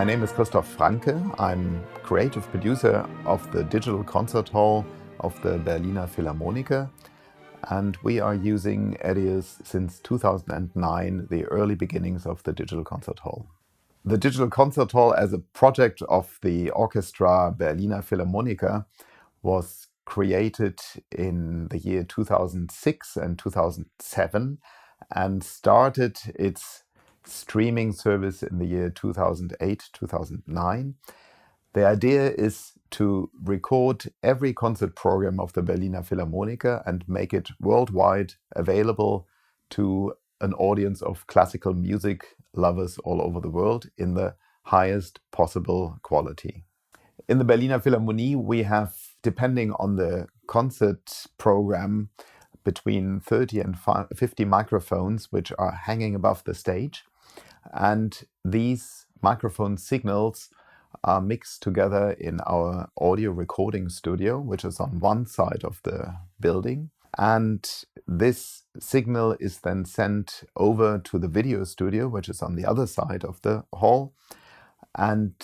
My name is Christoph Franke. I'm creative producer of the Digital Concert Hall of the Berliner Philharmoniker, and we are using EDIUS since 2009, the early beginnings of the Digital Concert Hall. The Digital Concert Hall, as a project of the Orchestra Berliner Philharmoniker, was created in the year 2006 and 2007 and started its streaming service in the year 2008-2009. The idea is to record every concert program of the Berliner Philharmoniker and make it worldwide available to an audience of classical music lovers all over the world in the highest possible quality. In the Berliner Philharmonie, we have, depending on the concert program, between 30 and 50 microphones which are hanging above the stage. And these microphone signals are mixed together in our audio recording studio, which is on one side of the building. And this signal is then sent over to the video studio, which is on the other side of the hall. And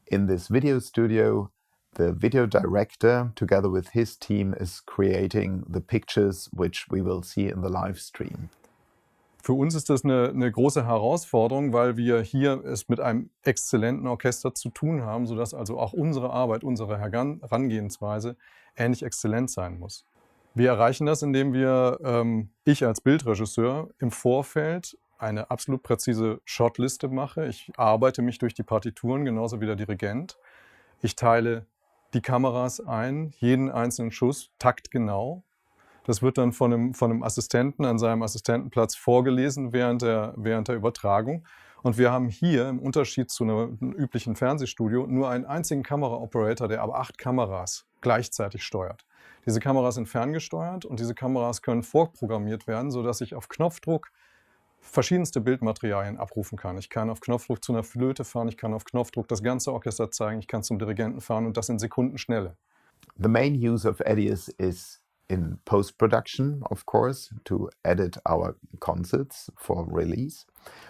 in this video studio, the video director, together with his team, is creating the pictures which we will see in the live stream. Für uns ist das eine große Herausforderung, weil wir hier es mit einem exzellenten Orchester zu tun haben, sodass also auch unsere Arbeit, unsere Herangehensweise ähnlich exzellent sein muss. Wir erreichen das, indem ich als Bildregisseur im Vorfeld eine absolut präzise Shotliste mache. Ich arbeite mich durch die Partituren, genauso wie der Dirigent. Ich teile die Kameras ein, jeden einzelnen Schuss taktgenau. Das wird dann von einem Assistenten an seinem Assistentenplatz vorgelesen während der Übertragung. Und wir haben hier im Unterschied zu einem üblichen Fernsehstudio nur einen einzigen Kameraoperator, der aber 8 Kameras gleichzeitig steuert. Diese Kameras sind ferngesteuert und diese Kameras können vorprogrammiert werden, sodass ich auf Knopfdruck verschiedenste Bildmaterialien abrufen kann. Ich kann auf Knopfdruck zu einer Flöte fahren, ich kann auf Knopfdruck das ganze Orchester zeigen, ich kann zum Dirigenten fahren und das in Sekundenschnelle. The main use of EDIUS is in post-production, of course, to edit our concerts for release.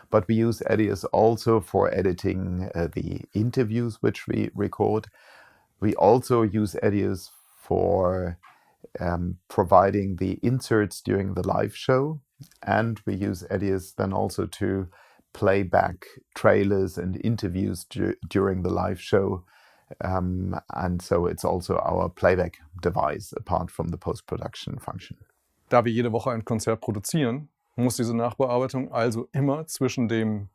But we use EDIUS also for editing the interviews which we record. We also use EDIUS for providing the inserts during the live show. And we use EDIUS then also to play back trailers and interviews during the live show. And so it's also our playback device apart from the post-production function. Da wir jede Woche ein Konzert produzieren, muss diese Nachbearbeitung also immer zwischen dem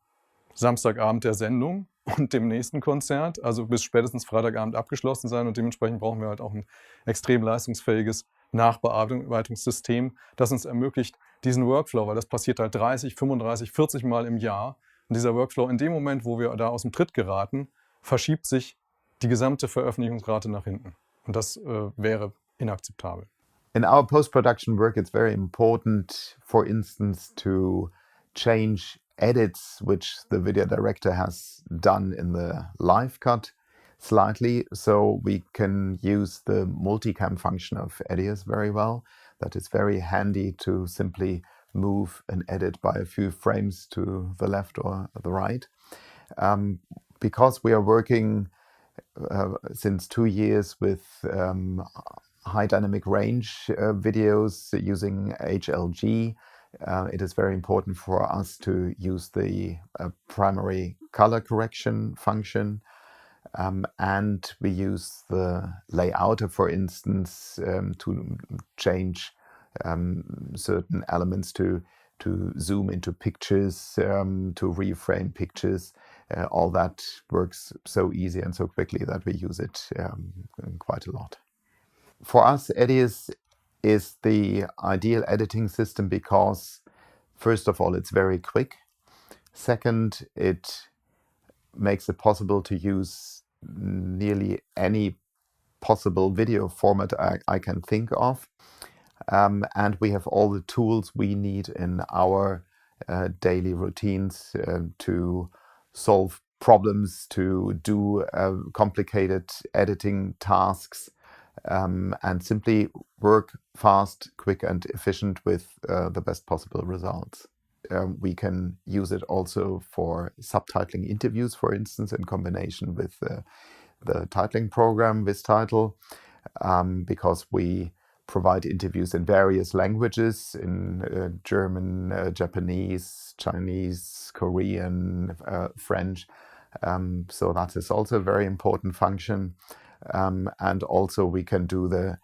Samstagabend der Sendung und dem nächsten Konzert, also bis spätestens Freitagabend abgeschlossen sein, und dementsprechend brauchen wir halt auch ein extrem leistungsfähiges Nachbearbeitungssystem, das uns ermöglicht, diesen Workflow, weil das passiert halt 30, 35, 40 Mal im Jahr, und dieser Workflow, in dem Moment, wo wir da aus dem Tritt geraten, verschiebt sich die gesamte Veröffentlichungsrate nach hinten. Und das wäre inakzeptabel. In our post-production work, it's very important, for instance, to change edits which the video director has done in the live cut slightly, so we can use the multicam function of EDIUS very well. That is very handy to simply move an edit by a few frames to the left or the right. Because we are working since 2 years with high dynamic range videos using HLG, it is very important for us to use the primary color correction function. And we use the layouter, for instance, to change certain elements to zoom into pictures, to reframe pictures. All that works so easy and so quickly that we use it quite a lot. For us, EDIUS is the ideal editing system because, first of all, it's very quick. Second, it makes it possible to use nearly any possible video format I can think of. And we have all the tools we need in our daily routines to solve problems, to do complicated editing tasks, and simply work fast, quick and efficient with the best possible results. we can use it also for subtitling interviews, for instance, in combination with the titling program VisTitle, because we provide interviews in various languages, in German, Japanese, Chinese, Korean, French. So that is also a very important function. And also we can do the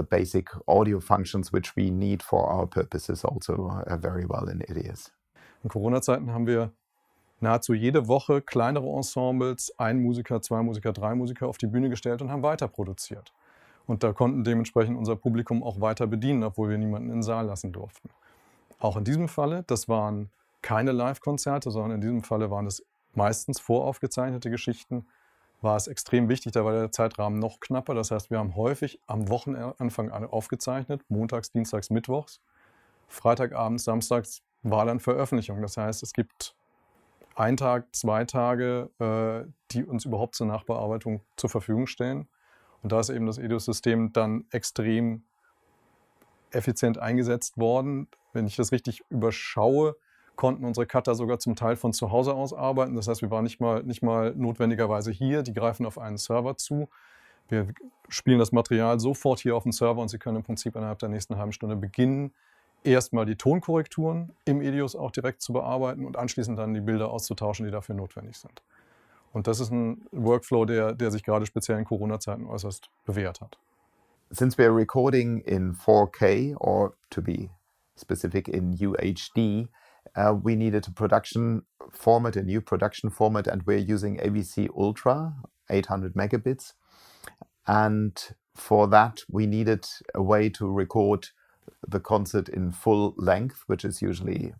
basic audio functions which we need for our purposes also very well in IDIAS. In Corona-Zeiten haben wir nahezu jede Woche kleinere Ensembles, ein Musiker, zwei Musiker, drei Musiker auf die Bühne gestellt und haben weiter produziert. Und da konnten dementsprechend unser Publikum auch weiter bedienen, obwohl wir niemanden in den Saal lassen durften. Auch in diesem Falle, das waren keine Live-Konzerte, sondern in diesem Falle waren es meistens voraufgezeichnete Geschichten, war es extrem wichtig, da war der Zeitrahmen noch knapper. Das heißt, wir haben häufig am Wochenanfang aufgezeichnet, montags, dienstags, mittwochs. Freitagabends, samstags war dann Veröffentlichung. Das heißt, es gibt 1 Tag, 2 Tage, die uns überhaupt zur Nachbearbeitung zur Verfügung stellen. Und da ist eben das EDIUS-System dann extrem effizient eingesetzt worden. Wenn ich das richtig überschaue, konnten unsere Cutter sogar zum Teil von zu Hause aus arbeiten. Das heißt, wir waren nicht mal notwendigerweise hier. Die greifen auf einen Server zu. Wir spielen das Material sofort hier auf den Server und sie können im Prinzip innerhalb der nächsten halben Stunde beginnen, erstmal die Tonkorrekturen im EDIUS auch direkt zu bearbeiten und anschließend dann die Bilder auszutauschen, die dafür notwendig sind. Und das ist ein Workflow, der sich gerade speziell in Corona-Zeiten äußerst bewährt hat. Since we are recording in 4K, or to be specific in UHD, we needed a production format, a new production format, and we're using AVC Ultra, 800 megabits. And for that, we needed a way to record the concert in full length, which is usually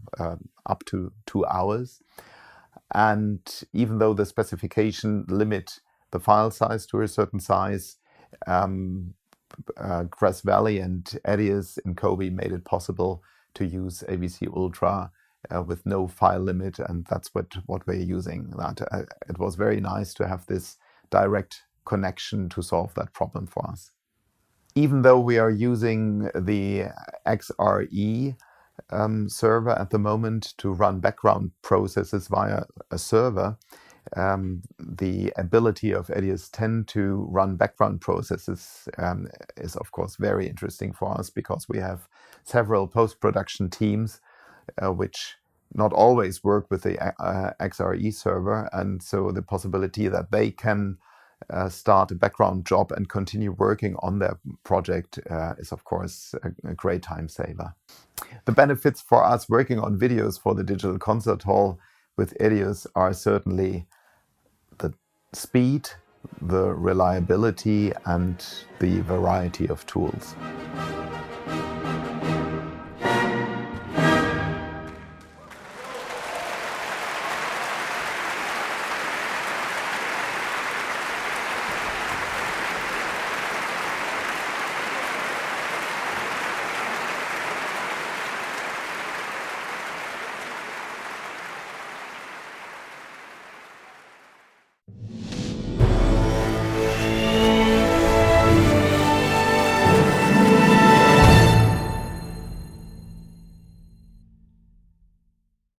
up to 2 hours. And even though the specification limit the file size to a certain size, Grass Valley and IDIAS in Kobe made it possible to use AVC Ultra with no file limit, and that's what we're using. It was very nice to have this direct connection to solve that problem for us. Even though we are using the XRE server at the moment to run background processes via a server, the ability of IDIAS 10 to run background processes is of course very interesting for us, because we have several post-production teams which not always work with the XRE server, and so the possibility that they can start a background job and continue working on their project is of course a great time saver. The benefits for us working on videos for the Digital Concert Hall with IDIAS are certainly the speed, the reliability, and the variety of tools.